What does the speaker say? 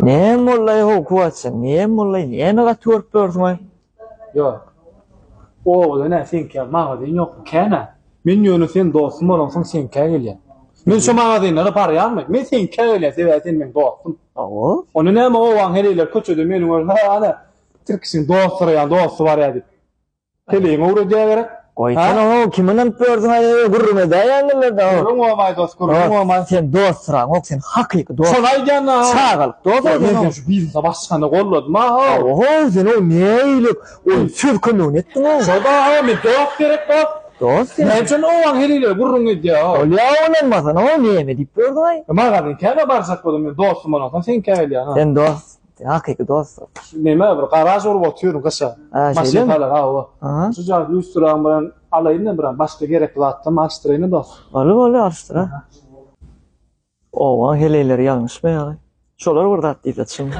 Ne mollay o kuvatsan, ne mollay, ne naga tuvarp bördüň. Yok. O da ne sen ki mağa deyin yok kene. Men ýöne sen dostum bolansyň sen kägelýär. Men şu mağa deyin nada para ýalmy. Men sen kägelýär sebäpden men dostum. Awo. Onu näme o wan heleler köçede meni görse ana Türkçin dostları ya dostu var ya dip. Teleň uğra diýe gerek. Goýsan o kiminden bördüň aýy gurruma daýanlar da. Gurruma dost gurruma. Sen dostraň, ok sen hakyky dost. Şol aýdana. Çağal. Dost Men şu biznesa başlanda golladym ha. Oho, sen o neýlik? O sürkünüň etdiň o. Şoda men dost gerek bak. Dost. Men şol o wan heleler gurrun edýär. Olýa olanmasan o näme diýip bördüň aýy? Mağa deyin käme barsak boldy men dostum bolansyň sen kägelýär ha. Sen dost. Sen hakyky dost. Neme bir garaj urup oturuyorum kışa. Maşynalar ha o. Sıcak lüstran bilen alayını bilen başka gerek latdım açtırayını da. Bolu arşdyra. O wan heleleri ýalňyşmy ýaly? Şolar burada diýip atşym.